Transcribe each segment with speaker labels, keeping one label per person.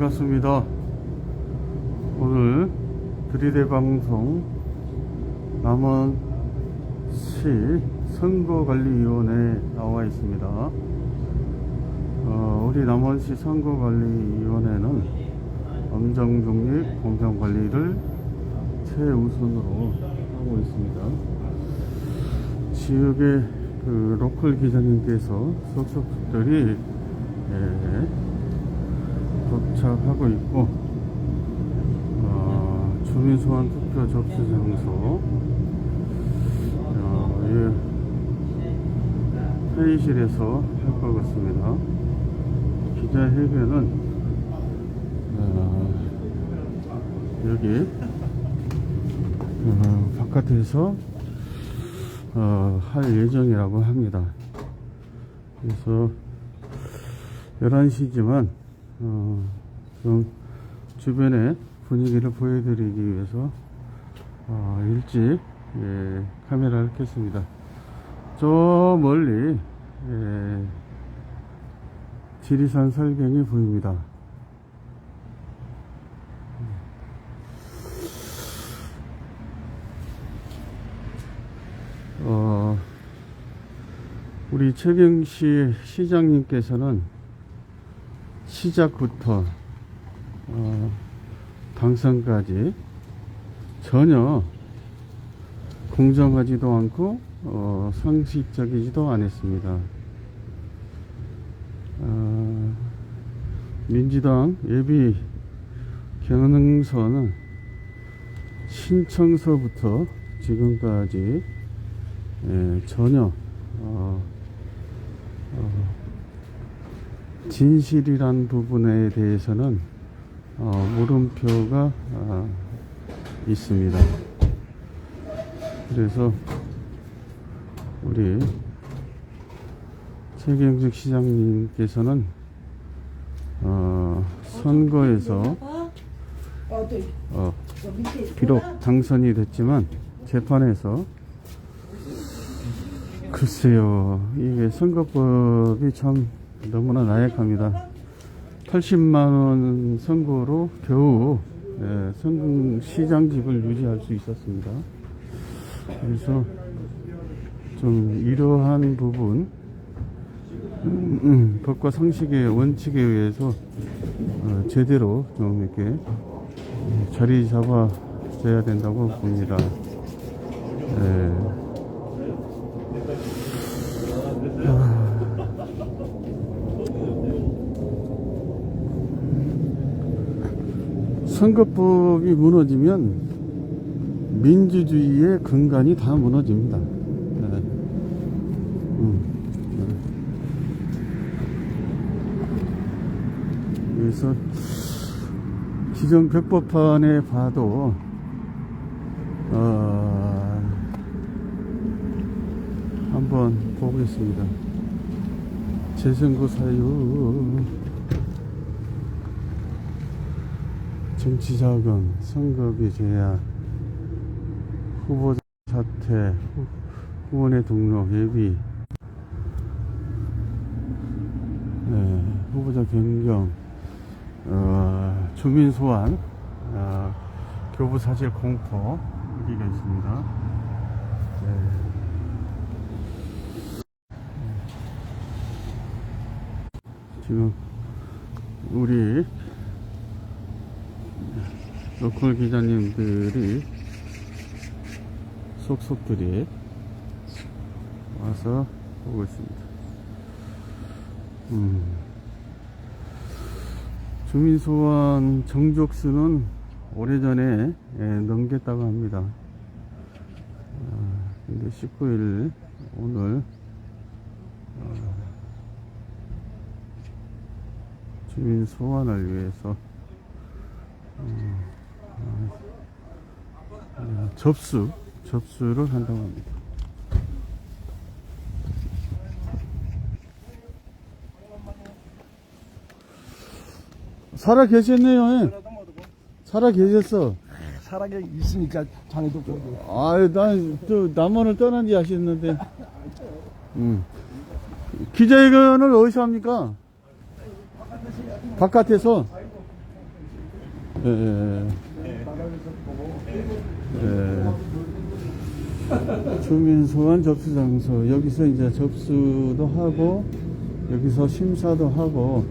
Speaker 1: 반갑습니다. 오늘 들이대방송 남원시 선거관리위원회에 나와 있습니다. 우리 남원시 선거관리위원회는 엄정중립 공정관리를 최우선으로 하고 있습니다. 지역의 로컬 기자님께서 속속들이 도착하고 있고, 주민소환 투표 접수 장소, 회의실에서 할 것 같습니다. 기자회견은 여기 바깥에서 할 예정이라고 합니다. 그래서 11시지만 좀 주변의 분위기를 보여드리기 위해서 일찍 카메라를 켰습니다. 저 멀리 지리산 설경이 보입니다. 우리 최경시 시장님께서는 시작부터 당선까지 전혀 공정하지도 않고 상식적이지도 않았습니다. 민주당 예비 경선은 신청서부터 지금까지 전혀 진실이란 부분에 대해서는 물음표가 있습니다. 그래서 우리 최경식 시장님께서는 선거에서 비록 당선이 됐지만 재판에서 글쎄요, 이게 선거법이 참 너무나 나약합니다. 80만원 선거로 겨우 시장직을 유지할 수 있었습니다. 그래서 좀 이러한 부분, 법과 상식의 원칙에 의해서 제대로 좀 이렇게 자리 잡아줘야 된다고 봅니다. 선거법이 무너지면 민주주의의 근간이 다 무너집니다. 그래서 기존 벽법판에 봐도 한번 보겠습니다. 재선거 사유, 정치자금, 선거비 제한, 후보자 사퇴, 후원의 등록, 예비, 후보자 변경, 주민 소환, 교부 사실 공포, 여기가 있습니다. 지금 우리 로컬 기자님들이 속속들이 와서 보고 있습니다. 주민소환 정족수는 오래전에 넘겼다고 합니다. 근데 19일 오늘 주민소환을 위해서 접수를 한다고 합니다. 살아 계셨네요. 살아 계셨어.
Speaker 2: 살아 있으니까 장애도 보고.
Speaker 1: 난 또 남원을 떠난지 아셨는데. 기자회견을 어디서 합니까? 바깥에서. 예, 예. 예. 주민 소환 접수 장소. 여기서 이제 접수도 하고, 여기서 심사도 하고,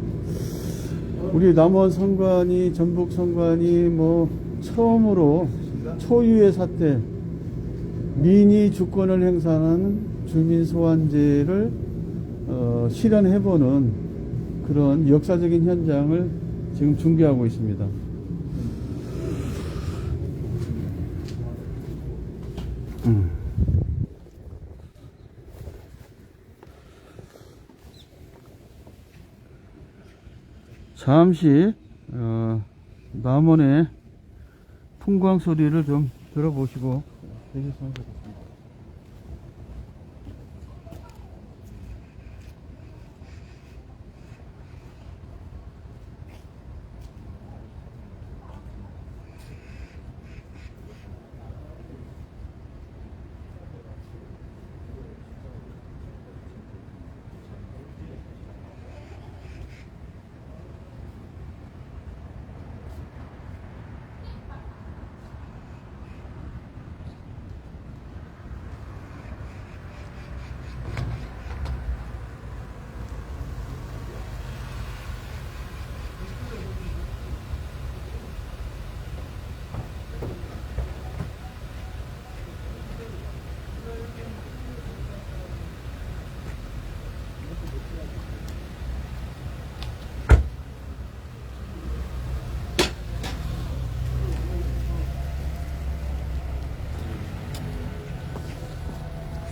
Speaker 1: 우리 남원 선관위, 전북 선관위 뭐, 처음으로 초유의 사태, 민의 주권을 행사하는 주민 소환제를 실현해보는 그런 역사적인 현장을 지금 준비하고 있습니다. 잠시 남원의 풍광 소리를 좀 들어보시고 계셨으면 좋겠습니다.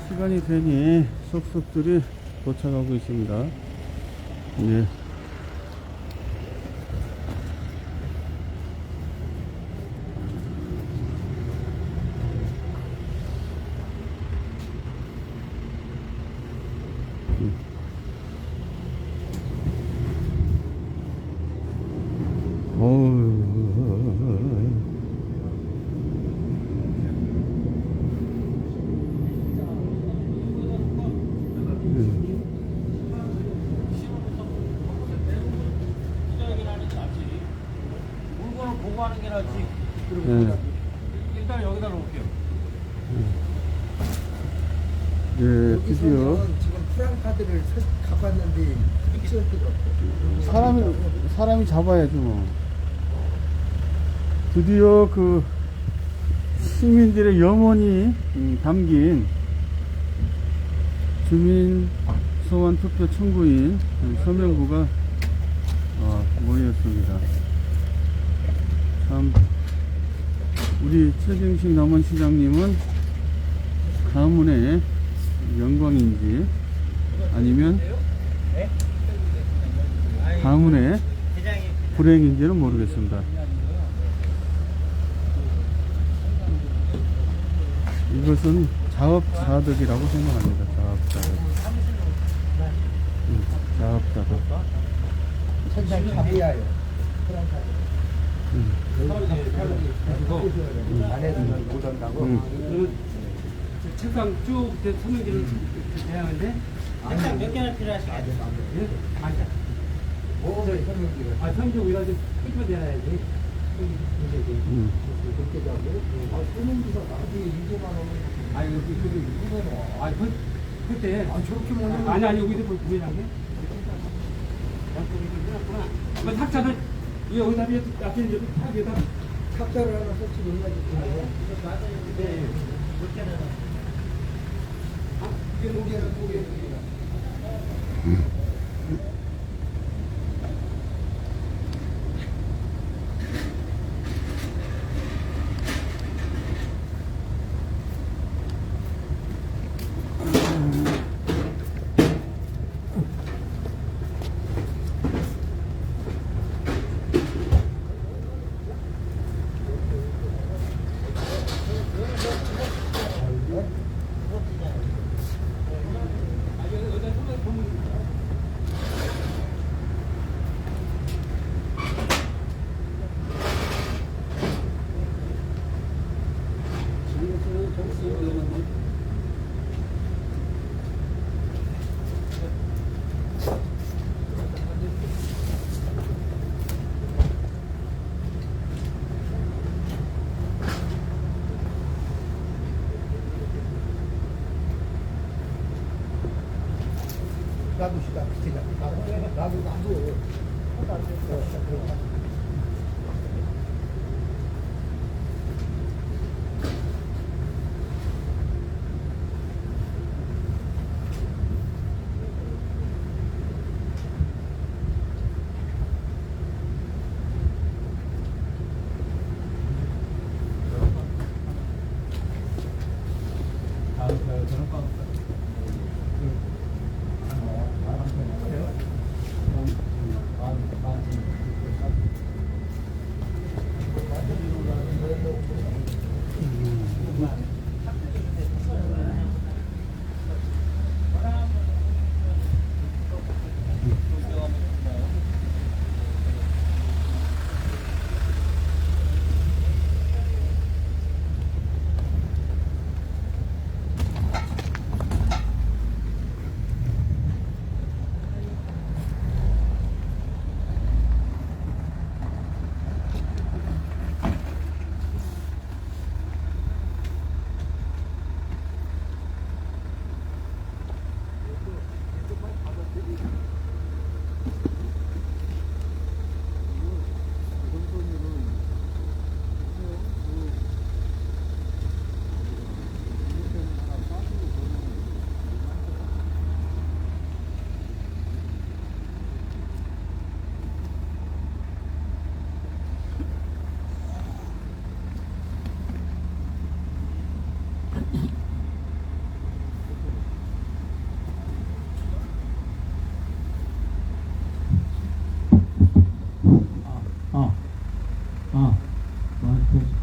Speaker 1: 시간이 되니 속속들이 도착하고 있습니다. 예.
Speaker 3: 물건을 보고 하는 게 낫지.
Speaker 1: 네.
Speaker 3: 일단 여기다 놓을게요.
Speaker 1: 예, 드디어
Speaker 4: 지금 프랑카드를 갚았는데 찍을 데가 없고
Speaker 1: 사람이 잡아야죠. 뭐. 드디어 그 시민들의 염원이 담긴 주민 소환 투표 청구인 서명부가 모였습니다. 참 우리 최경식 남원시장님은 가문의 영광인지 아니면 가문의 불행인지는 모르겠습니다. 이것은 자업자득이라고 생각합니다. 자업자득. 자업자득.
Speaker 4: 천장 잡이야요. 프랑카드. 안에서는 못 온다고.
Speaker 3: 책상 쭉 서명지를 해야 하는데 책상 몇 개나 필요하시겠어요?
Speaker 4: 뭐를 설명드려요?
Speaker 3: 서명지 우리가 좀 끄집어 내야지.
Speaker 4: 그렇게 하고. 설명지가 나중에 이거만 오면.
Speaker 3: 아니 이거는 아니 그때
Speaker 4: 저렇게 먹는
Speaker 3: 아니 여기서 보이는 게 그 탁자를 이 여기다 앞에 이제 탁에다
Speaker 4: 탁자를 하나 설치 해가지고.
Speaker 3: 네.
Speaker 4: 이게 무게는 무게.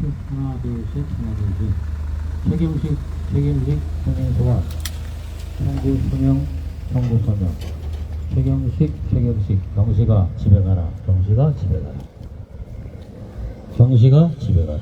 Speaker 5: 하나, 둘, 셋, 하나, 둘, 셋. 최경식, 성인소환. 청구 수명, 청구 서명. 최경식. 경식아, 집에 가라. 경식아, 집에 가라. 경식아, 집에 가라.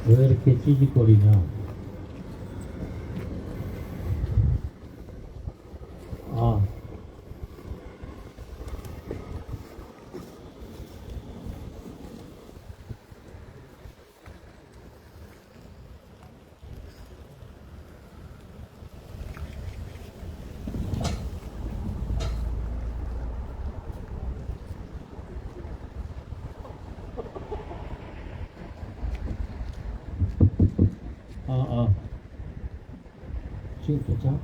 Speaker 5: 왜 이렇게 찌직거리냐? 지금 괜찮아?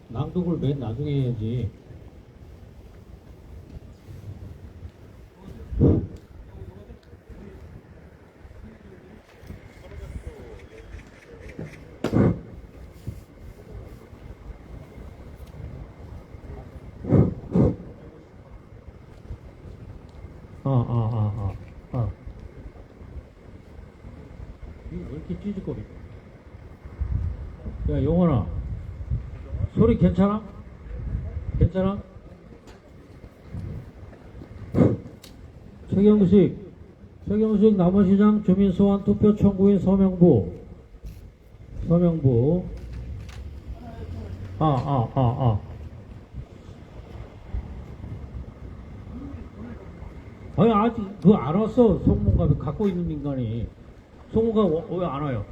Speaker 5: 낭독을 맨 나중에 해야지. 이거 왜 이렇게 찌직거려? 야, 용원아. 소리 괜찮아? 괜찮아? 최경식 남원시장 주민소환 투표 청구인 서명부. 아니, 아직 그거 안 왔어. 송문갑이 갖고 있는 인간이. 송문갑 왜 안 와요?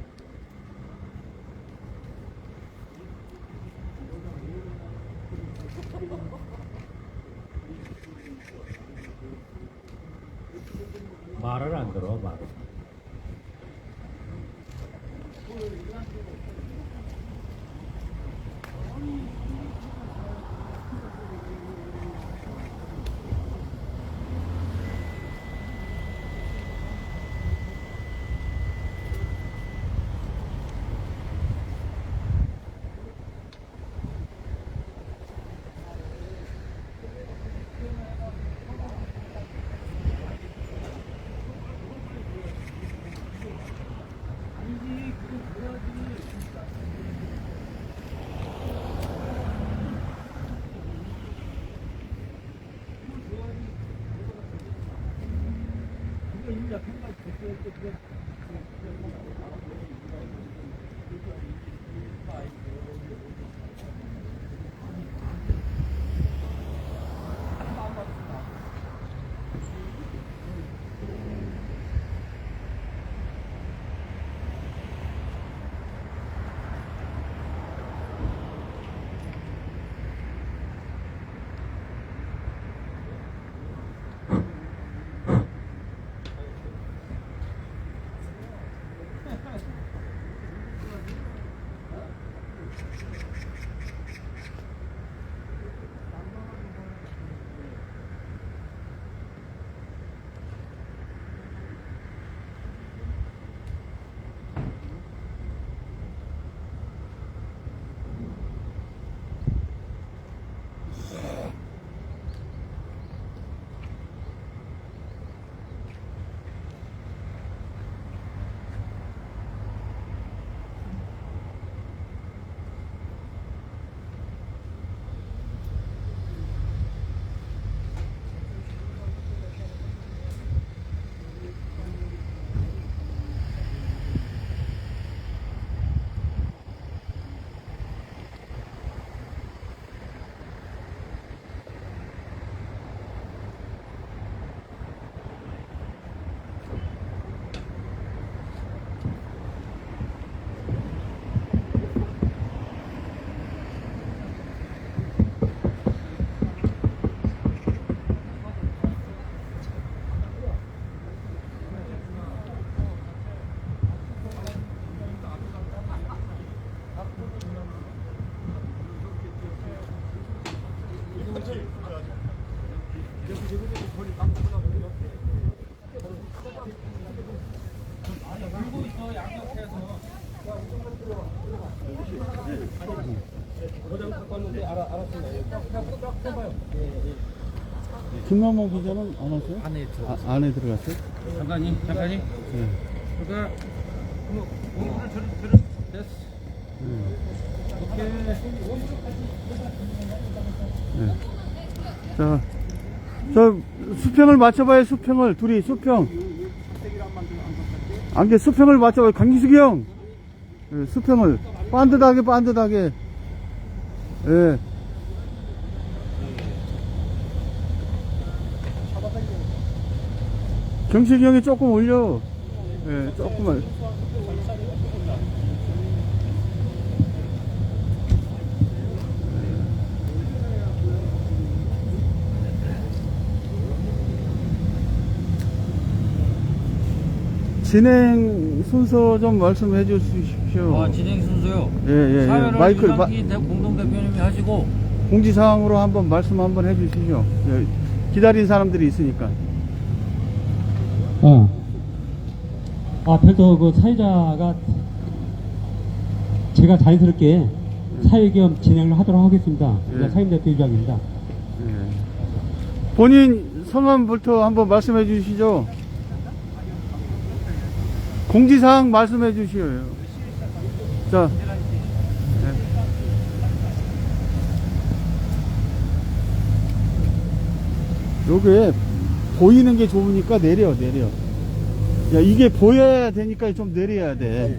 Speaker 5: 말을 안 들어, 말을.
Speaker 1: 김만모 기자는 안 왔어요? 안에 들어갔어요. 안에 들어갔어요?
Speaker 3: 잠깐이.
Speaker 1: 네.
Speaker 3: 그러니까 됐어. 오케이.
Speaker 1: 네. 저 수평을 맞춰봐요. 수평을 둘이 수평. 안개 수평을 맞춰봐요. 강기숙이 형. 네, 수평을 반듯하게. 예. 경식이 형이 조금 올려. 예, 조금만. 진행 순서 좀 말씀해 주십시오.
Speaker 5: 진행 순서요.
Speaker 1: 예. 마이크를
Speaker 5: 공동대표님이 하시고
Speaker 1: 공지사항으로 한번 말씀 한번 해 주시죠. 예, 기다린 사람들이 있으니까.
Speaker 6: 별도 그 사회자가 제가 자연스럽게 사회 겸 진행을 하도록 하겠습니다.
Speaker 1: 예.
Speaker 6: 사임대표 입장입니다.
Speaker 1: 예. 본인 성함부터 한번 말씀해 주시죠. 공지사항 말씀해 주시오요. 자. 요게 보이는 게 좋으니까 내려. 야, 이게 보여야 되니까 좀 내려야 돼.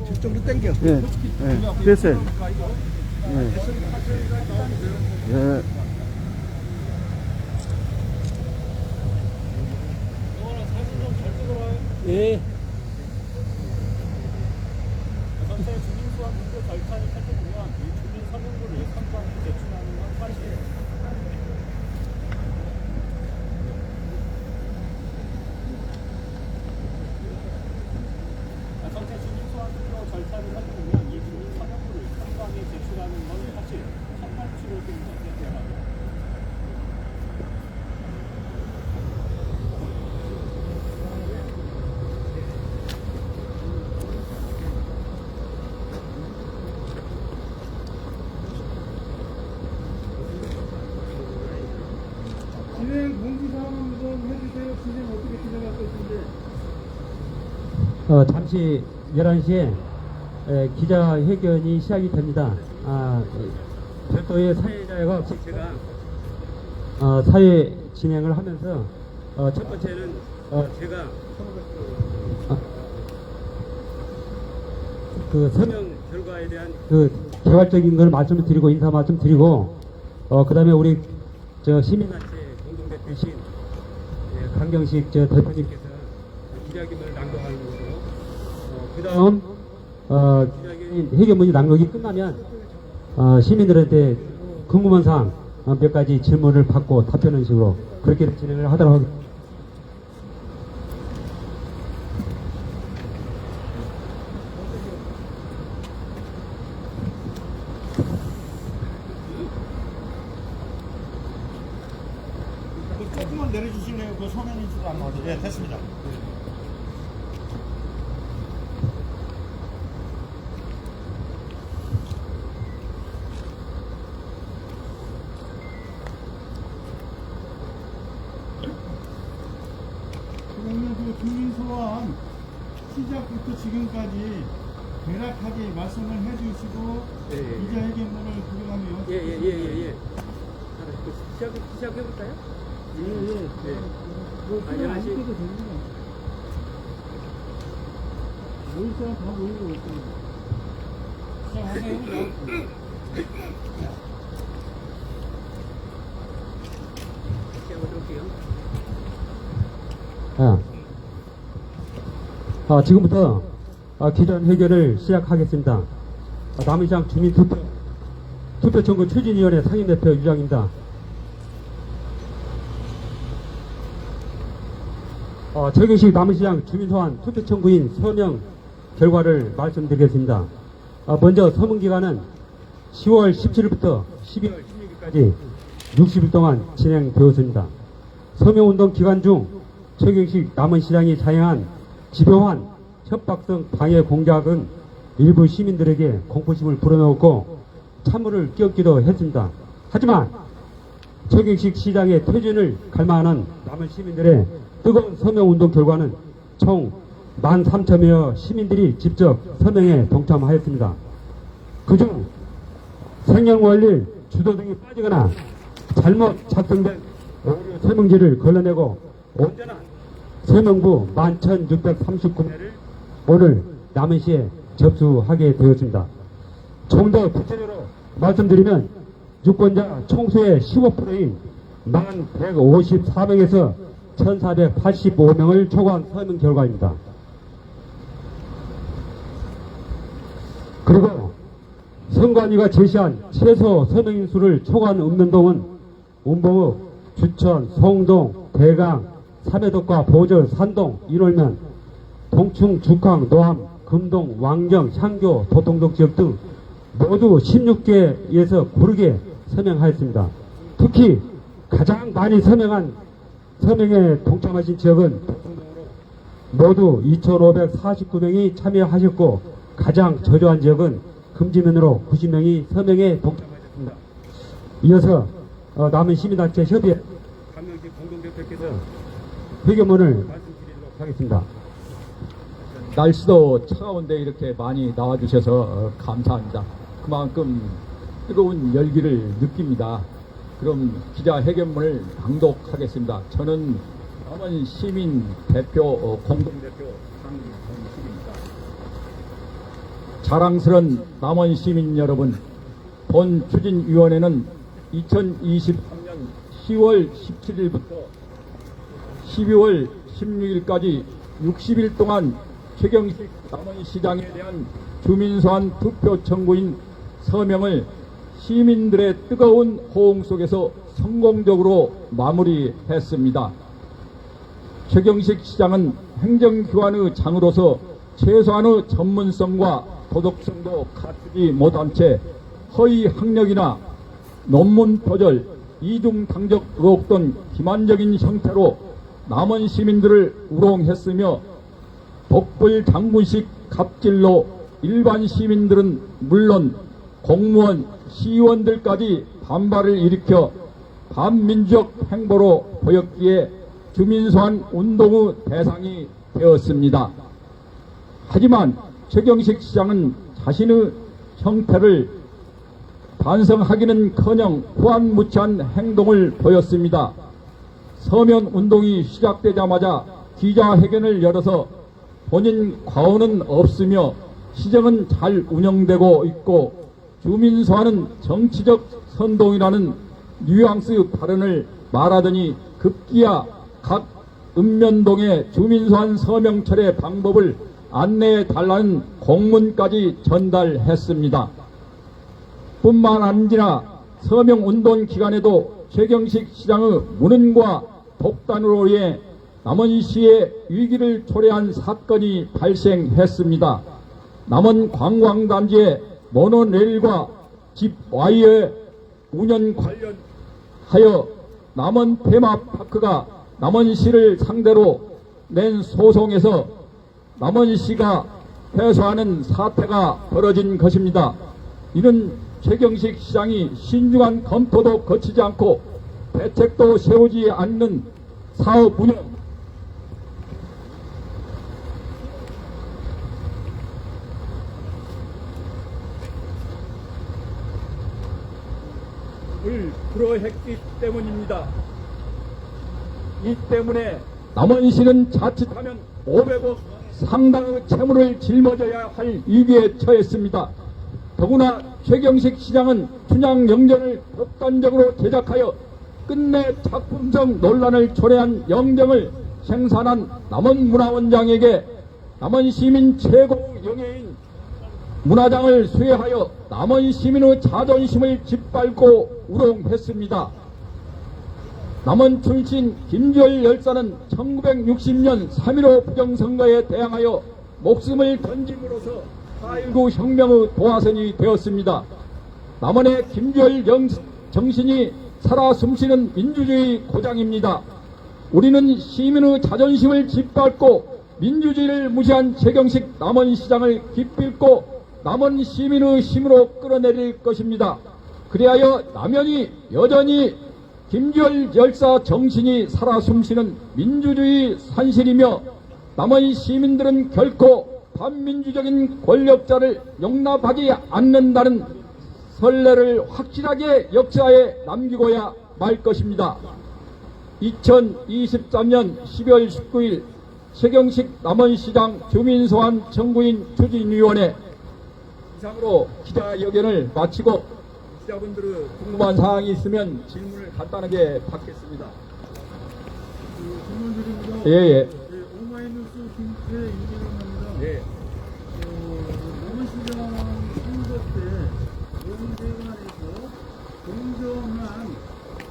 Speaker 2: 저쪽으로 당겨.
Speaker 1: 예. 됐어요. 예.
Speaker 6: 예.
Speaker 1: 진행 공지사항 좀 해주세요. 진행 어떻게 진행할 것인지.
Speaker 6: 잠시 11시에 기자회견이 시작이 됩니다. 별도의 사회자가 없이 제가 사회 진행을 하면서
Speaker 3: 첫 번째는 제가 그 서명 결과에 대한 그 개괄적인 걸 말씀을 드리고 인사 말씀 드리고 그다음에 우리 저 시민단체 공동대표신 강경식 저 대표님께서 기자기문을 낭독하는 거고 그다음 기자기문 회견문이 낭독이 끝나면 시민들한테 궁금한 사항 몇 가지 질문을 받고 답변하는 식으로 그렇게 진행을 하도록 하겠습니다.
Speaker 1: 조금만 내려주실래요? 그 소면 인수도 안 나와서. 네, 됐습니다. 그러면 그 주민소환 시작부터 지금까지 대략하게 말씀을 해주시고 기자회견문을 구경하면
Speaker 3: 예예예예. 시작해볼까요?
Speaker 1: 안 해도 됩니다. 모일 사람 다 모이고 있습니다. 시작하세요.
Speaker 3: 지금부터 기자회견을 시작하겠습니다. 남은시장 주민투표 청구 추진위원회 상임대표 유장입니다. 최경식 남은시장 주민소환 투표 청구인 서명 결과를 말씀드리겠습니다. 먼저 서명기간은 10월 17일부터 12월 16일까지 60일 동안 진행되었습니다. 서명운동 기간 중 최경식 남은시장이 자행한 집요한 협박성 방해 공작은 일부 시민들에게 공포심을 불어넣었고 찬물을 끼얹기도 했습니다. 하지만 최경식 시장의 퇴진을 갈망하는 남은 시민들의 뜨거운 서명운동 결과는 총 13,000여 시민들이 직접 서명에 동참하였습니다. 그중 생년월일, 주소 등이 빠지거나 잘못 작성된 오류 서명지를 걸러내고 온전한 서명부 11,639매를 오늘 남은시에 접수하게 되었습니다. 좀 더 구체적으로 말씀드리면 유권자 총수의 15%인 1,154명에서 1,485명을 초과한 서명 결과입니다. 그리고 선관위가 제시한 최소 서명인 수를 초과한 읍면동은 운봉읍, 주천, 송동, 대강, 삼해덕과 보절, 산동, 인월면, 동충, 죽항, 노암, 금동, 왕정, 향교, 도통동 지역 등 모두 16개에서 고르게 서명하였습니다. 특히 가장 많이 서명에 동참하신 지역은 모두 2,549명이 참여하셨고 가장 저조한 지역은 금지면으로 90명이 서명에 동참하셨습니다. 이어서 남은 시민단체 협의회 강명식 공동대표께서 회견문을 말씀드리도록 하겠습니다.
Speaker 7: 날씨도 차가운데 이렇게 많이 나와주셔서 감사합니다. 그만큼 뜨거운 열기를 느낍니다. 그럼 기자회견문을 낭독하겠습니다. 저는 남원 시민 대표 공동대표 강동식입니다. 자랑스런 남원 시민 여러분, 본 추진위원회는 2023년 10월 17일부터 12월 16일까지 60일 동안 최경식 남원시장에 대한 주민소환 투표 청구인 서명을 시민들의 뜨거운 호응 속에서 성공적으로 마무리했습니다. 최경식 시장은 행정기관의 장으로서 최소한의 전문성과 도덕성도 갖추지 못한 채 허위 학력이나 논문 표절, 이중 당적 의혹 등 기만적인 형태로 남원 시민들을 우롱했으며 독불 장군식 갑질로 일반 시민들은 물론 공무원, 시의원들까지 반발을 일으켜 반민주적 행보로 보였기에 주민소환 운동의 대상이 되었습니다. 하지만 최경식 시장은 자신의 형태를 반성하기는커녕 후안무치한 행동을 보였습니다. 서면 운동이 시작되자마자 기자회견을 열어서 본인 과오는 없으며 시정은 잘 운영되고 있고 주민소환은 정치적 선동이라는 뉘앙스 발언을 말하더니 급기야 각 읍면동의 주민소환 서명철의 방법을 안내해 달라는 공문까지 전달했습니다. 뿐만 아니라 서명운동 기간에도 최경식 시장의 무능과 독단으로 인해 남원시의 위기를 초래한 사건이 발생했습니다. 남원 관광단지의 모노레일과 집 와이어 운영 관련하여 남원 테마파크가 남원시를 상대로 낸 소송에서 남원시가 패소하는 사태가 벌어진 것입니다. 이는 최경식 시장이 신중한 검토도 거치지 않고 대책도 세우지 않는 사업 운영, 을 불허했기 때문입니다. 이 때문에 남원시는 자칫하면 500억 상당의 채무를 짊어져야 할 위기에 처했습니다. 더구나 최경식 시장은 춘향 영정을 독단적으로 제작하여 끝내 작품성 논란을 초래한 영정을 생산한 남원문화원장에게 남원시민 최고 영예인 문화장을 수여하여 남원시민의 자존심을 짓밟고 우롱했습니다. 남원 출신 김주열 열사는 1960년 3.15 부정선거에 대항하여 목숨을 던짐으로써 4.19 혁명의 도화선이 되었습니다. 남원의 김주열 정신이 살아 숨쉬는 민주주의 고장입니다. 우리는 시민의 자존심을 짓밟고 민주주의를 무시한 최경식 남원시장을 기필코 남원 시민의 힘으로 끌어내릴 것입니다. 그리하여 남원이 여전히 김주열 열사 정신이 살아 숨쉬는 민주주의 산실이며 남원 시민들은 결코 반민주적인 권력자를 용납하지 않는다는 선례를 확실하게 역사에 남기고야 말 것입니다. 2023년 12월 19일 최경식 남원시장 주민소환 청구인 추진위원회 이상으로 기자회견을 마치고 기자분들의 궁금한 사항이 있으면 질문을 간단하게 받겠습니다.
Speaker 1: 질문 드립니다.
Speaker 7: 예.
Speaker 1: 오마이뉴스 김태윤이라고 합니다.
Speaker 7: 예.
Speaker 1: 남원시장 선거 때 논의대관에서 공정한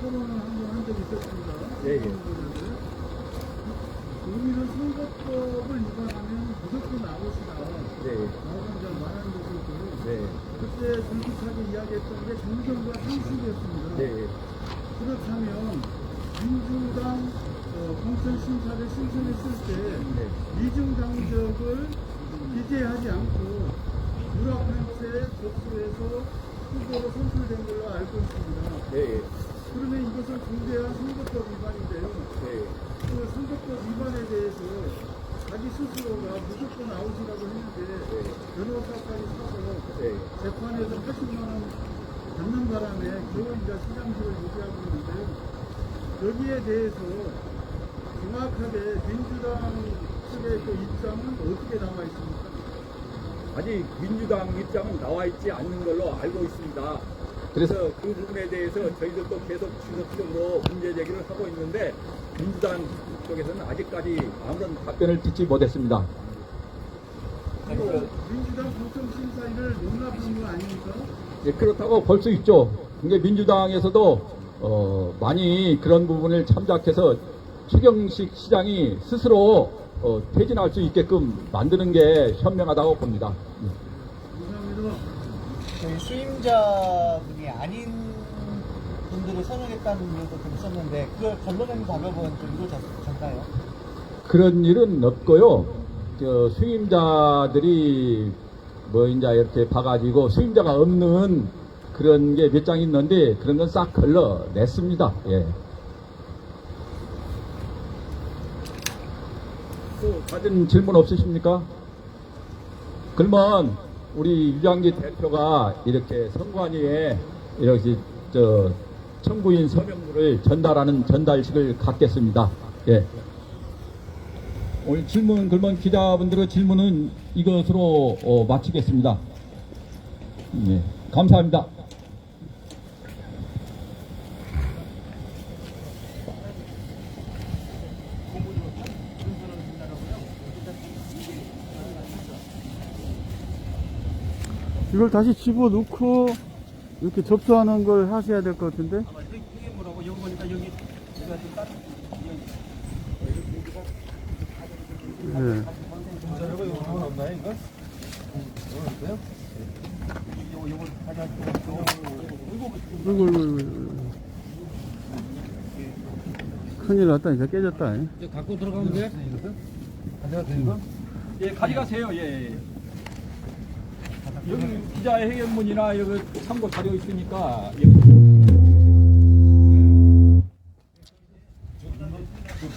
Speaker 1: 토론을 한번 한 적이 있었습니다.
Speaker 7: 예.
Speaker 1: 우리는 선거법을 위반하면 무조건 아웃이다.
Speaker 7: 네.
Speaker 1: 라고 이제 말하는 것이고
Speaker 7: 네.
Speaker 1: 그때 솔직하게 이야기했던 게 정정과 상식이었습니다.
Speaker 7: 네.
Speaker 1: 그렇다면 민주당 공천심사를 신청했을 때 이중당적을 기재하지 않고 유럽단체 접수해서 후보로 선출된 걸로 알고 있습니다.
Speaker 7: 네.
Speaker 1: 그러면 이것은 중대한 선거법 위반인데요.
Speaker 7: 네.
Speaker 1: 그 선거법 위반에 대해서 자기 스스로가 무조건 아웃이라고 했는데 변호사까지 사서 재판에서 80만 원 받는 바람에 겨우 이제 시장실을 유지하고 있는데요. 여기에 대해서 정확하게 민주당 측의 그 입장은 어떻게 나와 있습니까?
Speaker 7: 아직 민주당 입장은 나와 있지 않는 걸로 알고 있습니다. 그래서 그 부분에 대해서 저희들도 계속 지속적으로 문제 제기를 하고 있는데 민주당 쪽에서는 아직까지 아무런 답변을 듣지 못했습니다.
Speaker 1: 민주당 공천심사위를 용납한 거 아닙니까?
Speaker 7: 예, 그렇다고 볼 수 있죠. 근데 민주당에서도 많이 그런 부분을 참작해서 최경식 시장이 스스로 퇴진할 수 있게끔 만드는 게 현명하다고 봅니다.
Speaker 1: 감사합니다.
Speaker 8: 저희 수임자분이 아닌 분들을 선정했다는 이유도 좀 있었는데 그걸 걸러내는 작업은 좀 이루어졌나요?
Speaker 7: 그런 일은 없고요. 수임자들이 뭐 이제 이렇게 봐가지고 수임자가 없는 그런 게 몇 장 있는데 그런 건 싹 걸러냈습니다. 예. 또 다른 질문 없으십니까? 그러면 우리 유장기 대표가 이렇게 선관위에 이렇게 청구인 서명물을 전달하는 전달식을 갖겠습니다. 예. 오늘 질문, 그러면 기자분들의 질문은 이것으로 마치겠습니다. 예. 감사합니다.
Speaker 1: 이걸 다시 집어넣고 이렇게 접수하는 걸 하셔야 될 것 같은데.
Speaker 2: 이게 뭐라고 여기 보니까 여기 제가 좀 따로
Speaker 1: 네.
Speaker 2: 저거 이거 없나요 이거? 이거 요거 가져가지고
Speaker 1: 이거. 큰일 났다. 이제 깨졌다.
Speaker 2: 이거 갖고 들어가면 돼? 가져가도 돼 이거?
Speaker 7: 예, 가져가세요. 예. 여기 기자의 회견문이나 여기 참고 자료 있으니까. 예.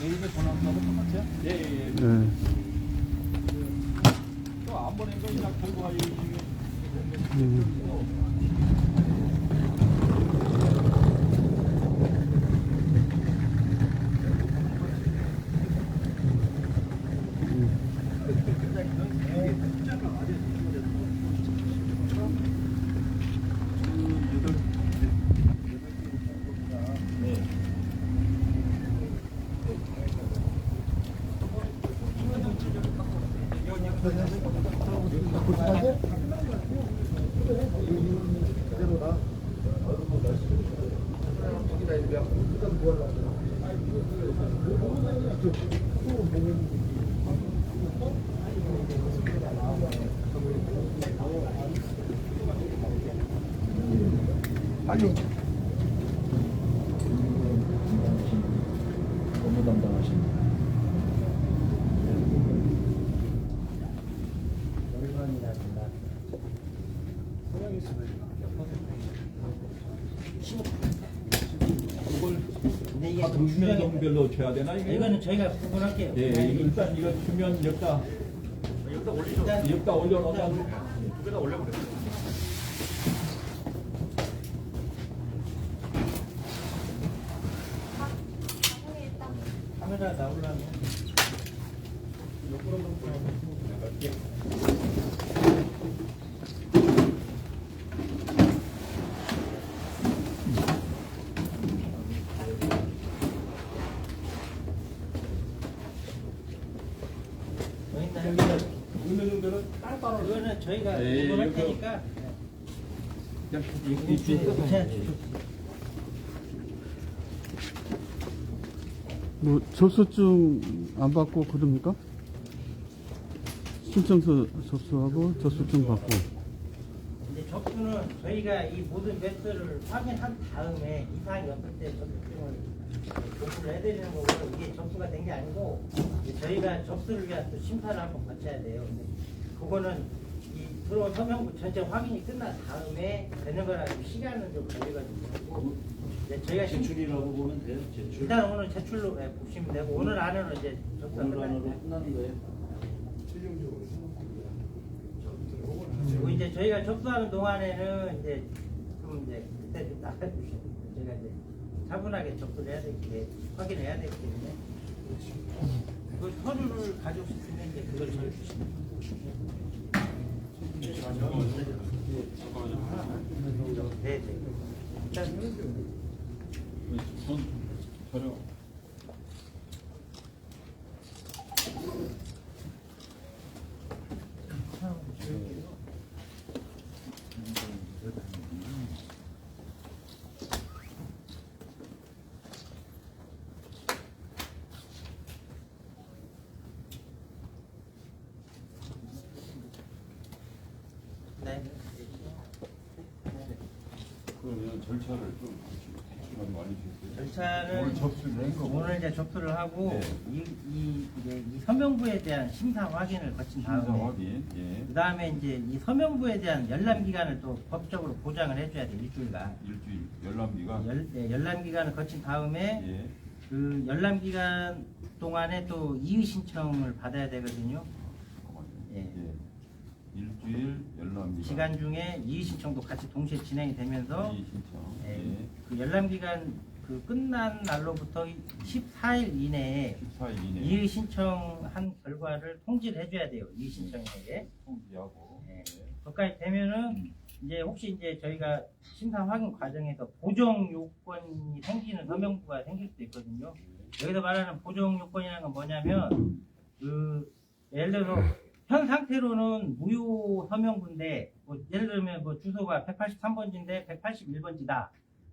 Speaker 2: 메일에 전화하고 똑같아요?
Speaker 7: 예.
Speaker 1: 네.
Speaker 7: 또안 보낸 거 그냥 들고 와요.
Speaker 4: 업무 담당하신
Speaker 7: 주민등별로 줘야 되나 이게?
Speaker 5: 이거는 저희가 구분할게요.
Speaker 7: 예, 일단 이거 주면 여기다 올려놓으면 여기다 올려버려.
Speaker 5: 카메라 나오려면 이거는 저희가 구분할 테니까
Speaker 1: 뭐 접수증 안 받고 그럽니까? 신청서 접수하고 접수증 받고.
Speaker 5: 이제 접수는 저희가 이 모든 매스를 확인한 다음에 이상이 없을 때 접수증을 접수를 해드리는 거고, 이게 접수가 된 게 아니고 이제 저희가 접수를 위한 또 심사를 한번 거쳐야 돼요. 근데 그거는 이 들어온 서명부 전체 확인이 끝난 다음에 되는 거라서 시간은 좀 걸리거든요. 이제 저희가
Speaker 4: 제출이라고 보면 돼요. 제출.
Speaker 5: 일단 오늘 제출로 보시면 되고, 오늘 안에는 이제 접수가
Speaker 4: 오늘 안으로
Speaker 5: 끝나니까.
Speaker 4: 끝나는 거예요.
Speaker 5: 그리고 이제 저희가 접수하는 동안에는 이제 좀 이제 그때 좀 나가주시면 저희가 이제 차분하게 접수를 해야 되기, 확인해야 되기 때문에 그 서류를 가져오실 수 있는 게 그걸 저희 주시면 네, 네. 일단
Speaker 7: 손 촬영.
Speaker 5: 네.
Speaker 4: 그러면 절차를 좀 대충 많이 주세요.
Speaker 5: 절차는
Speaker 4: 오늘 접수를 한 거고.
Speaker 5: 오늘 이제 접수를 하고
Speaker 4: 네.
Speaker 5: 이제 이 서명부에 대한 심사 확인을 거친 다음에
Speaker 4: 심사 확인. 예.
Speaker 5: 그 다음에 이제 이 서명부에 대한 열람 기간을 또 법적으로 보장을 해줘야 돼, 일주일간.
Speaker 4: 일주일 열람기가.
Speaker 5: 열람 기간을 거친 다음에
Speaker 4: 예.
Speaker 5: 그 열람 기간 동안에 또 이의 신청을 받아야 되거든요.
Speaker 4: 잠깐만요.
Speaker 5: 예.
Speaker 4: 예.
Speaker 9: 일주일 열람기간
Speaker 10: 기간 중에 이의 신청도 같이 동시에 진행이 되면서
Speaker 9: 이의 신청.
Speaker 10: 예, 그 열람 기간 그 끝난 날로부터 14일 이내에
Speaker 9: 14일 이내
Speaker 10: 이의 신청한 결과를 통지를 해줘야 돼요. 이의 신청인에게.
Speaker 9: 통지하고.
Speaker 10: 예. 그까지 되면은 이제 혹시 이제 저희가 심사 확인 과정에서 보정 요건이 생기는 서명부가 생길 수도 있거든요. 여기서 말하는 보정 요건이라는 건 뭐냐면 그 예를 들어서 현 상태로는 무효 서명부인데 뭐 예를 들면 뭐 주소가 183번지인데 181번지다.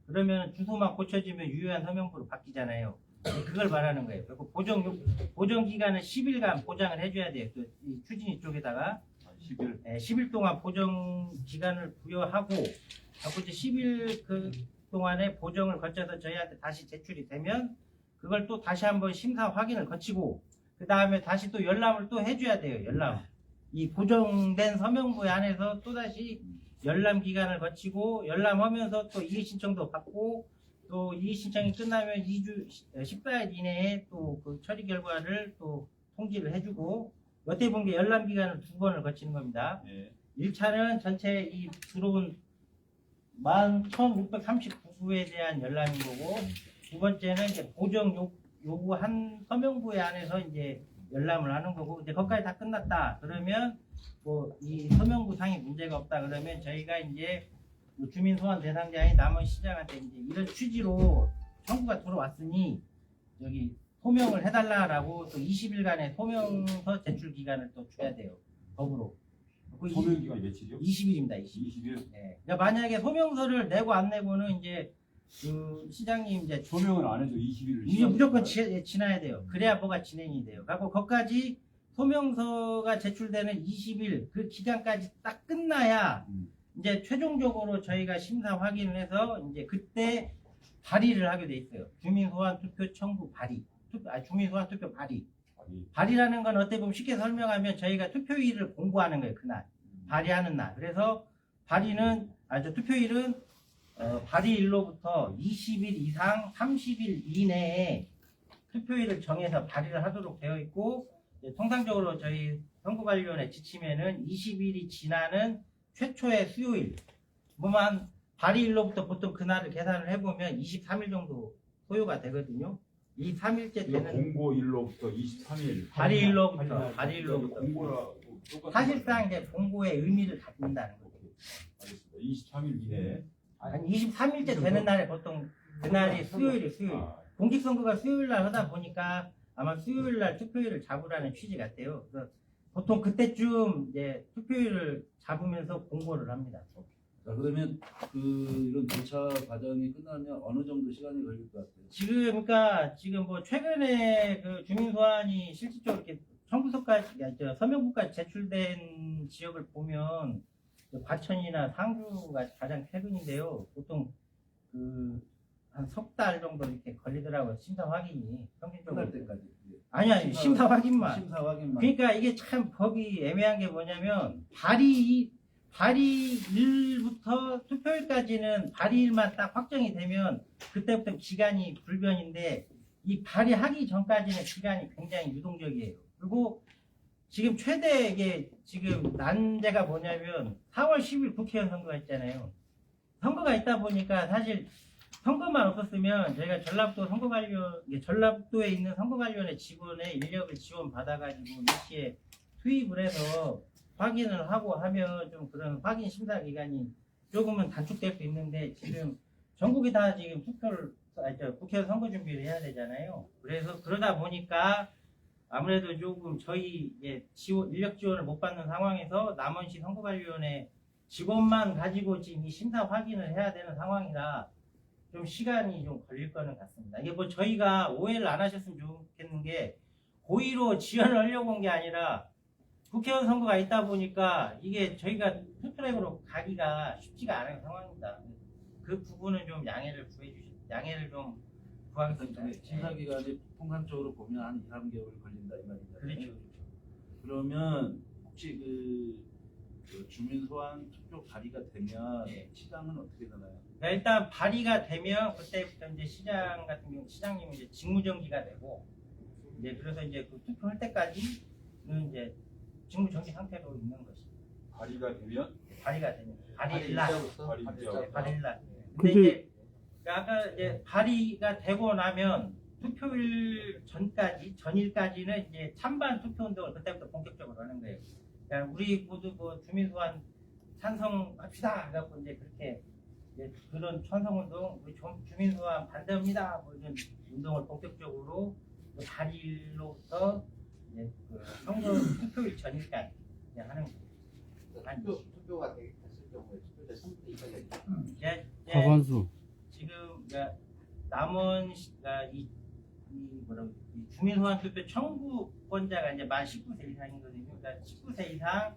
Speaker 10: 그러면 주소만 고쳐지면 유효한 서명부로 바뀌잖아요. 그걸 말하는 거예요. 그리고 보정 기간은 10일간 보장을 해줘야 돼요. 또 이 추진위 쪽에다가
Speaker 9: 10일.
Speaker 10: 10일 동안 보정 기간을 부여하고 하고 이제 10일 그 동안에 보정을 거쳐서 저희한테 다시 제출이 되면 그걸 또 다시 한번 심사 확인을 거치고 그 다음에 다시 또 열람을 또 해줘야 돼요. 열람. 이 보정된 서명부에 안에서 또 다시 열람 기간을 거치고 열람하면서 또 이의 신청도 받고 또 이의 신청이 끝나면 14일 이내에 또 그 처리 결과를 또 통지를 해주고 어떻게 보면 열람 기간을 2번을 거치는 겁니다.
Speaker 9: 예.
Speaker 10: 1차는 전체 이 들어온 11,639구에 대한 열람인 거고 두 번째는 이제 보정 요구한 서명부에 안에서 이제 열람을 하는 거고 이제 거기까지 다 끝났다 그러면 뭐 이 서명부 상에 문제가 없다 그러면 저희가 이제 주민 소환 대상자인 남원 시장한테 이제 이런 취지로 청구가 들어왔으니 여기 소명을 해달라라고 또 20일간의 소명서 제출 기간을 또 줘야 돼요. 법으로.
Speaker 9: 소명 기간이 며칠이요?
Speaker 10: 20일입니다. 20일.
Speaker 9: 20일.
Speaker 10: 네. 그러니까 만약에 소명서를 내고 안 내고는 이제 그 시장님 이제
Speaker 9: 소명을 안 해도 20일을
Speaker 10: 이게 무조건 지나야 돼요. 그래야 뭐가 진행이 돼요. 그리고 거기까지 소명서가 제출되는 20일 그 기간까지 딱 끝나야 이제 최종적으로 저희가 심사 확인을 해서 이제 그때 발의를 하게 돼 있어요. 주민소환 투표 청구 발의. 주민소환 투표 발의. 발의라는 건 어떻게 보면 쉽게 설명하면 저희가 투표일을 공고하는 거예요. 그날. 발의하는 날. 그래서 투표일은 발의일로부터 20일 이상 30일 이내에 투표일을 정해서 발의를 하도록 되어 있고 통상적으로 저희 선거관리위원회 지침에는 20일이 지나는 최초의 수요일 뭐만 발의일로부터 보통 그날을 계산을 해보면 23일 정도 소요가 되거든요. 23일째 되는
Speaker 9: 공고일로부터 23일.
Speaker 10: 발의일로부터
Speaker 9: 공고라고
Speaker 10: 사실상 이제 공고의 의미를 갖는다는 거죠.
Speaker 9: 알겠습니다. 23일 이내.
Speaker 10: 아니 23일째 되는 날에 보통 그날이 수요일. 공직선거가 수요일 날 하다 보니까 아마 수요일 날 투표일을 잡으라는 취지 같아요. 그래서 보통 그때쯤 이제 투표일을 잡으면서 공고를 합니다.
Speaker 4: 자, 그러면 이런 절차 과정이 끝나면 어느 정도 시간이 걸릴 것 같아요?
Speaker 10: 지금 뭐 최근에 그 주민 소환이 실질적으로 이렇게 청구서까지 서명부까지 제출된 지역을 보면 과천이나 상주가 가장 최근인데요. 보통 한 석 달 정도 이렇게 걸리더라고요. 심사 확인이 평균적으로.
Speaker 4: 끝날 때까지.
Speaker 10: 아니 심사 확인만.
Speaker 4: 심사 확인만.
Speaker 10: 그러니까 이게 참 법이 애매한 게 뭐냐면 발의일부터 투표일까지는 발의일만 딱 확정이 되면 그때부터 기간이 불변인데 이 발의하기 전까지는 기간이 굉장히 유동적이에요. 그리고 지금 최대 이게 지금 난제가 뭐냐면 4월 10일 국회의원 선거가 있잖아요. 선거가 있다 보니까 사실 선거만 없었으면 저희가 전라북도에 있는 선거관리위원회 직원의 인력을 지원받아가지고 일시에 투입을 해서 확인을 하고 하면 좀 그런 확인 심사 기간이 조금은 단축될 수 있는데 지금 전국이 다 지금 국회의원 선거 준비를 해야 되잖아요. 그래서 그러다 보니까 아무래도 조금 저희 인력 지원을 못 받는 상황에서 남원시 선거관리위원회 직원만 가지고 지금 이 심사 확인을 해야 되는 상황이라 좀 시간이 좀 걸릴 거는 같습니다. 이게 뭐 저희가 오해를 안 하셨으면 좋겠는 게 고의로 지연을 하려고 한 게 아니라 국회의원 선거가 있다 보니까 이게 저희가 투트랙으로 가기가 쉽지가 않은 상황입니다. 그 부분은 좀 양해를 좀 구하겠습니다.
Speaker 4: 심사 기간이 통상적으로 보면 한 2, 3개월 걸린다 이 말이잖아요.
Speaker 10: 그렇죠.
Speaker 4: 그러면 혹시 그 주민 소환 투표 발의가 되면 시장은 어떻게 되나요?
Speaker 10: 그러니까 일단 발의가 되면 그때부터 이제 시장 같은 경우 시장님은 이제 직무정지가 되고 이제 그래서 이제 그 투표할 때까지는 이제 직무정지 상태로 있는 것입니다.
Speaker 9: 발의가 되면
Speaker 10: 발의가 되면 발의일날. 발의일날. 근데
Speaker 1: 근데-
Speaker 10: 이제 아까 이제 발의가 되고 나면 투표일 전일까지는 이제 찬반 투표 운동을 그때부터 본격적으로 하는 거예요. 그러니까 우리 모두 뭐 주민 소환 찬성합시다. 그래갖고 이제 그렇게 이제 그런 찬성 운동, 우리 주민 소환 반대합니다. 뭐 이런 운동을 본격적으로 발의일로부터 이제 그 선거 투표일 전일까지 이제 하는 거예요.
Speaker 8: 투표가 됐을 경우에 투표자 3분의 2가
Speaker 10: 이제
Speaker 1: 과반수.
Speaker 10: 지금 그러니까 남은 이 주민 소환 투표 청구권자가 이제 만 19세 이상이거든요. 그러니까 19세 이상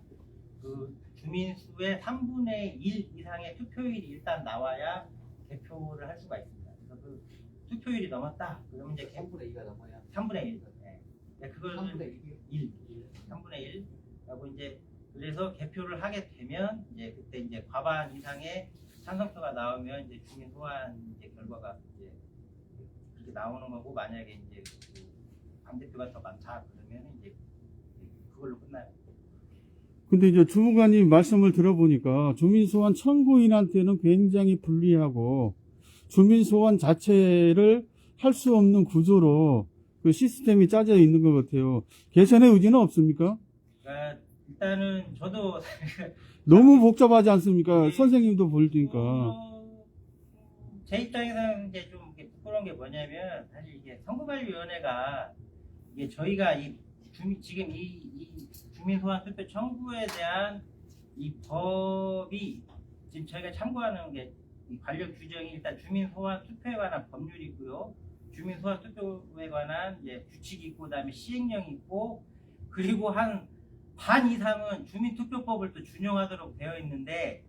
Speaker 10: 그 주민 수의 3분의 1 이상의 투표율이 일단 나와야 개표를 할 수가 있습니다. 그래서 그 투표율이 넘었다. 그러면 이제
Speaker 8: 3분의 2가 넘어야
Speaker 10: 3분의 1. 네. 그걸
Speaker 8: 3분의 1.
Speaker 10: 3분의 1. 하고 이제 그래서 개표를 하게 되면 이제 그때 이제 과반 이상의 찬성표가 나오면 이제 주민 소환 이제 결과가 이제 그렇게 나오는 거고, 만약에 이제 그 반대표가 더 많다 그러면 이제 그걸로 끝나요.
Speaker 1: 근데 이제 주무관님 말씀을 들어보니까 주민소환 청구인한테는 굉장히 불리하고 주민소환 자체를 할 수 없는 구조로 그 시스템이 짜져 있는 것 같아요. 개선의 의지는 없습니까?
Speaker 10: 그러니까 일단은 저도
Speaker 1: 너무 복잡하지 않습니까? 선생님도 보니까.
Speaker 10: 제 입장에서는 이제 좀 이렇게 부끄러운 게 뭐냐면, 사실 이게 선거관리위원회가 이게 저희가 지금 이 주민소환 투표 청구에 대한 이 법이 지금 저희가 참고하는 게 이 관련 규정이 일단 주민소환 투표에 관한 법률이고요, 주민소환 투표에 관한 이제 규칙이 있고, 그다음에 시행령이 있고, 그리고 한 반 이상은 주민투표법을 또 준용하도록 되어 있는데,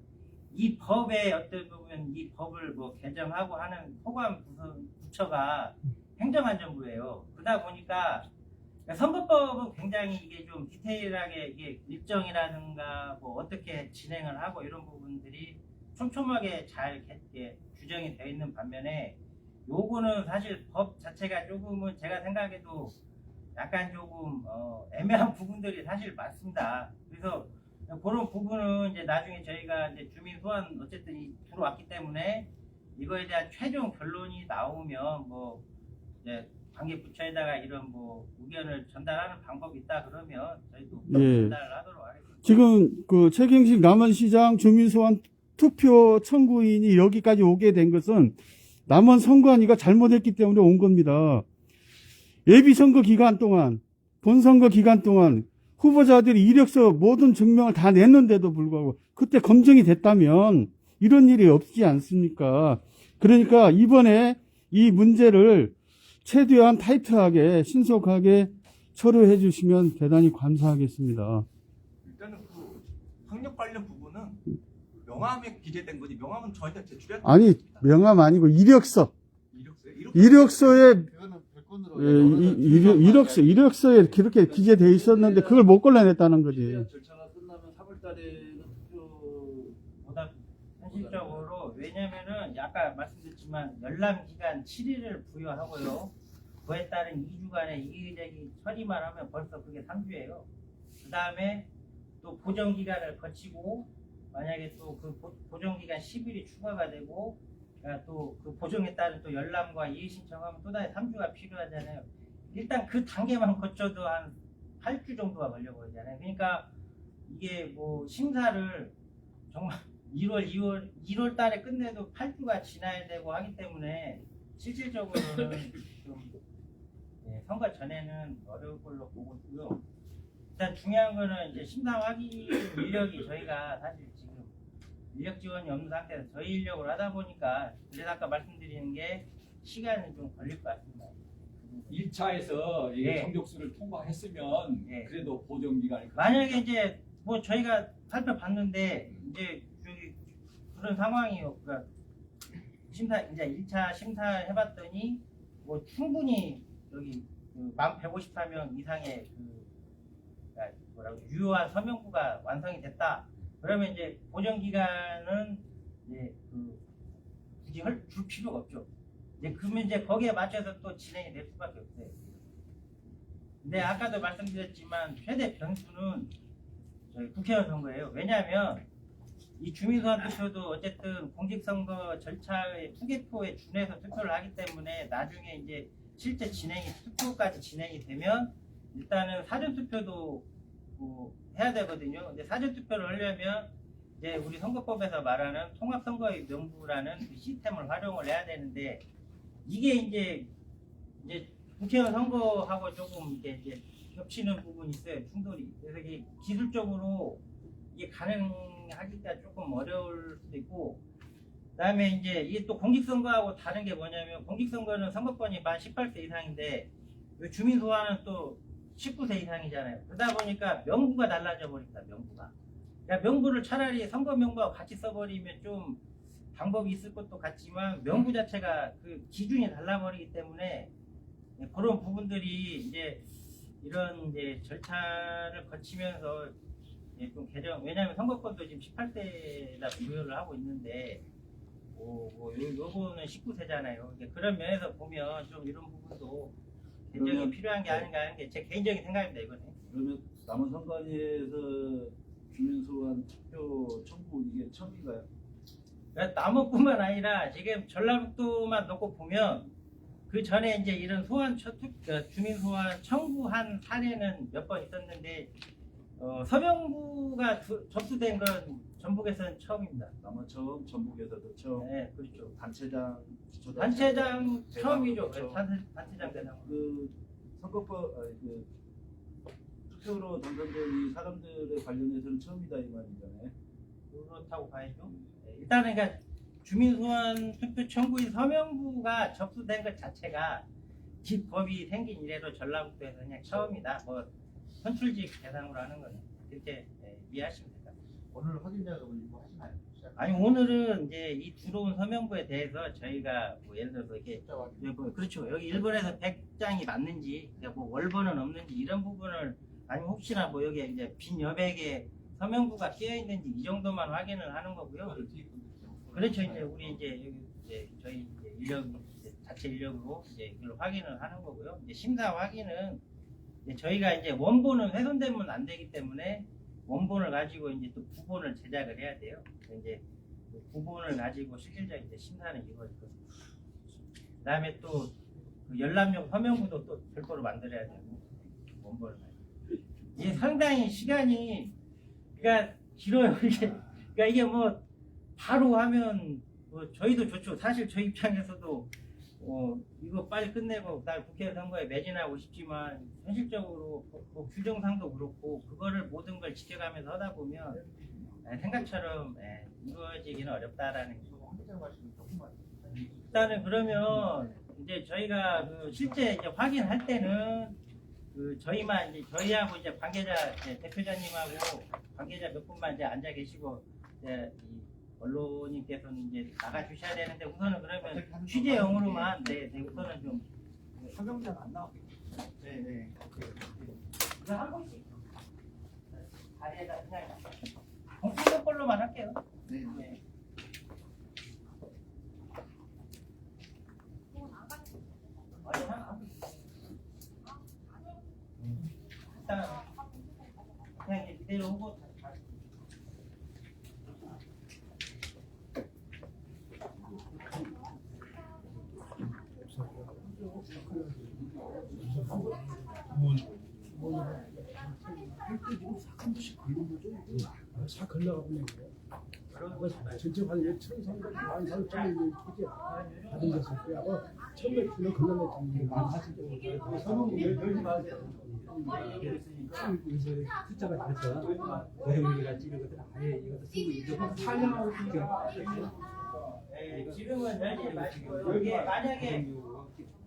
Speaker 10: 이 법에 어떤 부분 이 법을 뭐 개정하고 하는 소관 부처가 행정안전부예요. 그러다 보니까 선거법은 굉장히 이게 좀 디테일하게 이게 일정이라든가 뭐 어떻게 진행을 하고 이런 부분들이 촘촘하게 잘 규정이 되어 있는 반면에, 요거는 사실 법 자체가 조금은 제가 생각해도 약간 조금 애매한 부분들이 사실 많습니다. 그래서 그런 부분은 이제 나중에 저희가 이제 주민 소환 어쨌든 들어왔기 때문에 이거에 대한 최종 결론이 나오면 뭐 이제 관계 부처에다가 이런 뭐 의견을 전달하는 방법이 있다 그러면 저희도
Speaker 1: 예.
Speaker 10: 전달을 하도록 하겠습니다.
Speaker 1: 지금 그 최경식 남원시장 주민소환 투표 청구인이 여기까지 오게 된 것은 남원 선관위가 잘못했기 때문에 온 겁니다. 예비선거 기간 동안, 본선거 기간 동안 후보자들이 이력서 모든 증명을 다 냈는데도 불구하고 그때 검증이 됐다면 이런 일이 없지 않습니까? 그러니까 이번에 이 문제를 최대한 타이트하게 신속하게 처리해 주시면 대단히 감사하겠습니다.
Speaker 11: 일단은 그 학력 관련 부분은 명함에 기재된 거지, 명함은 저희가 제출해야
Speaker 1: 아니, 명함 아니고 이력서. 이력서에 이력서에 그렇게 기재되어 있었는데 그걸 못 걸러냈다는 거지.
Speaker 4: 절차가 끝나면 3월달에는
Speaker 10: 보다 현실적으로, 왜냐면은 아까 말씀드렸지만 열람 기간 7일을 부여하고요, 그에 따른 2주간의 이의제기 처리만 하면 벌써 그게 3주예요. 그 다음에 또 보정 기간을 거치고, 만약에 또 그 보정 기간 10일이 추가가 되고, 또 그 보정에 따른 또 열람과 이의 신청하면 또다시 3주가 필요하잖아요. 일단 그 단계만 거쳐도 한 8주 정도가 걸려버리잖아요. 그러니까 이게 뭐 심사를 정말 1월 달에 끝내도 8주가 지나야 되고 하기 때문에 실질적으로는 좀 선거 전에는 어려울 걸로 보고 있고요. 일단 중요한 거는 이제 심사 확인 인력이 저희가 사실 지금 인력 지원이 없는 상태에서 저희 인력을 하다 보니까, 그래서 아까 말씀드리는 게 시간은 좀 걸릴 것 같습니다.
Speaker 7: 1차에서
Speaker 10: 예.
Speaker 7: 정족수를 통과했으면
Speaker 10: 예.
Speaker 7: 그래도 보정 기간이
Speaker 10: 만약에 이제 뭐 저희가 살펴봤는데 이제 저기 그런 상황이요. 그러니까 이제 1차 심사해봤더니 뭐 충분히 여기 그 1154명 이상의 그러니까 뭐라고 유효한 서명부가 완성이 됐다. 그러면 이제 보정 기간은 이제 굳이 줄 필요가 없죠. 이제 그러면 이제 거기에 맞춰서 또 진행이 될 수밖에 없어요. 근데 아까도 말씀드렸지만 최대 변수는 저희 국회의원 선거예요. 왜냐하면 이 주민소환 투표도 어쨌든 공직선거 절차의 투개표에 준해서 투표를 하기 때문에 나중에 이제 실제 투표까지 진행이 되면 일단은 사전투표도 뭐 해야 되거든요. 근데 사전투표를 하려면 이제 우리 선거법에서 말하는 통합선거의 명부라는 그 시스템을 활용을 해야 되는데 이게 이제 국회의원 선거하고 조금 이제 겹치는 부분이 있어요. 충돌이. 그래서 이게 기술적으로 이게 가능하기가 조금 어려울 수도 있고, 그다음에 이제 이게 또 공직선거하고 다른 게 뭐냐면 공직선거는 선거권이 만 18세 이상인데 주민소환은 또 19세 이상이잖아요. 그러다 보니까 명부가 달라져 버립니다. 명부가. 그러니까 명부를 차라리 선거 명부와 같이 써버리면 좀 방법이 있을 것도 같지만 명부 자체가 그 기준이 달라버리기 때문에 그런 부분들이 이제 이런 이제 절차를 거치면서 좀 개정, 왜냐하면 선거권도 지금 18세나 부여를 하고 있는데 요거는 19세잖아요. 그런 면에서 보면 좀 이런 부분도 개정이 필요한 게 아닌가 하는 게 제 개인적인 생각입니다. 이거는.
Speaker 4: 그러면 남원 선관위에서 주민소환 투표 청구 이게 처음인가요?
Speaker 10: 남원뿐만 아니라 지금 전라북도만 놓고 보면 그 전에 이제 이런 주민 소환 청구한 사례는 몇 번 있었는데 서명부가 접수된 건 전북에서는 처음입니다.
Speaker 4: 남원 처음, 전북에서도 처음.
Speaker 10: 네, 그렇죠.
Speaker 4: 단체장
Speaker 10: 처음이죠.
Speaker 4: 처음.
Speaker 10: 단체장 대상.
Speaker 4: 그 선거법 그 투표로 당선된 이 사람들에 관련해서는 처음이다 이 말이잖아요.
Speaker 10: 그렇다고 봐야죠. 네, 일단은 그러니까 주민소환 투표 청구인 서명부가 접수된 것 자체가 법이 생긴 이래로 전라북도에서 그냥 처음이다. 뭐 선출직 대상으로 하는 거는 그렇게 이해하시면 됩니다.
Speaker 1: 오늘 확인 작업을 뭐 하시나요?
Speaker 10: 아니 오늘은 이제 이 들어온 서명부에 대해서 저희가 뭐 예를 들어서 이렇게 그렇죠. 여기 1번에서 100장이 맞는지 뭐 월번은 없는지 이런 부분을 아니면 혹시나 뭐 여기에 이제 빈 여백에 서명부가 끼어 있는지 이 정도만 확인을 하는 거고요. 그렇죠. 이제 우리 이제 여기 이제 저희 이제 자체 인력으로 이제 이걸 확인을 하는 거고요. 이제 심사 확인은 이제 저희가 이제 원본은 훼손되면 안 되기 때문에 원본을 가지고 이제 또 부본을 제작을 해야 돼요. 이제 부본을 가지고 실질적인 이제 심사는 이루어질 겁니다. 그다음에 또 그 열람용 서명부도 또 별도로 만들어야 되고 원본을 가지고 이게 상당히 시간이 그러니까 길어요. 그러니까 이게 뭐 바로 하면 뭐 저희도 좋죠. 사실 저희 입장에서도 이거 빨리 끝내고 날 국회 선거에 매진하고 싶지만 현실적으로 뭐 규정상도 그렇고 그거를 모든 걸 지켜가면서 하다 보면 생각처럼 이루어지기는 어렵다라는 거. 일단은 그러면 이제 저희가 그 실제 이제 확인할 때는 그 저희만 이제 저희하고 이제 관계자 대표자님하고 관계자 몇 분만 이제 앉아 계시고 이제 이 언론님께서는 이제 나가 주셔야 되는데 우선은 그러면 취재용으로만 우선은 좀
Speaker 8: 서명자가 안 나오겠죠. 네.
Speaker 10: 이거 한 번씩 자리에다 그냥 공통된 걸로만 할게요. 네. 일단 그냥 이대로 오고
Speaker 2: 싹 걸러가보네. 전체 한 1,300만 4,000원 받은 것을 빼고 처음에 주는 걸러냈던 14,000원.
Speaker 1: 서명부 열지 마세요.
Speaker 3: 숫자가 다르죠. 대형이랄지 이런 것들 아예 이것도 쓰고 이거
Speaker 1: 촬영하고 있으니까.
Speaker 10: 지금은 열지 마시고 여기 만약에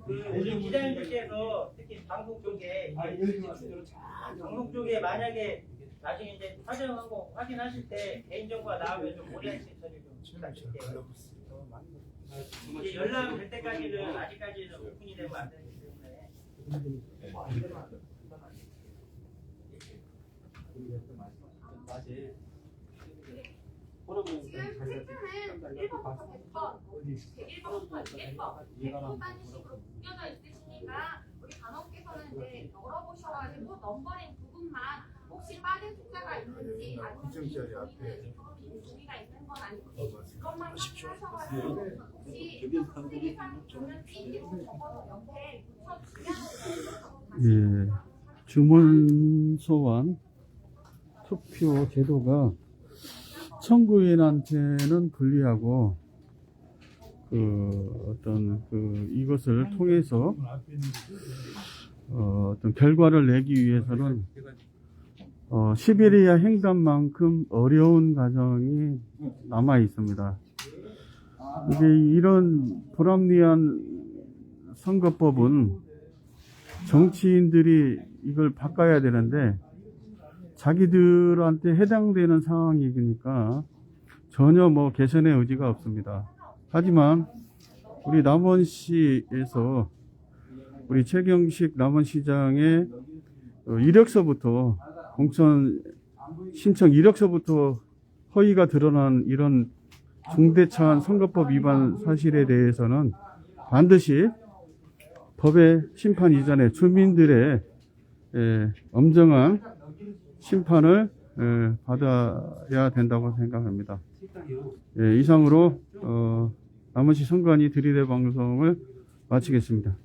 Speaker 10: 우리 기자님들께서 특히 방송 쪽에 방송 쪽에 만약에 나중에 이제 촬영하고 확인하실 때 개인정보가 나오면 좀 오해하실 처리 좀 부탁드릴게요. 이제 연락 될 때까지는 아직까지는 오픈이 되면 안 되기 때문에.
Speaker 12: 지금 세트는 1번부터 100번, 100번부터 200번, 100번단위식으로 묶여져 있으시니까 우리 간호께서는 이제 열어보셔가지고 넘버링 부분만 혹시 혹시 빠진 숫자가 있는지 아니면 주민들이 동의가 있는 건 아닌지 그것만 확인하셔가지고 혹시 세계상 조면 띠기로 적어서 옆에 붙여주면
Speaker 1: 예, 주문 소환 투표 제도가 청구인한테는 불리하고 이것을 통해서 어떤 결과를 내기 위해서는 시베리아 횡단만큼 어려운 과정이 남아 있습니다. 이게 이런 불합리한 선거법은 정치인들이 이걸 바꿔야 되는데 자기들한테 해당되는 상황이니까 전혀 개선의 의지가 없습니다. 하지만 우리 남원시에서 우리 최경식 남원시장의 이력서부터 공천 신청 이력서부터 허위가 드러난 이런 중대차원 선거법 위반 사실에 대해서는 반드시 법의 심판 이전에 주민들의 엄정한 심판을 받아야 된다고 생각합니다. 이상으로 남원시 선관위 들이대 방송을 마치겠습니다.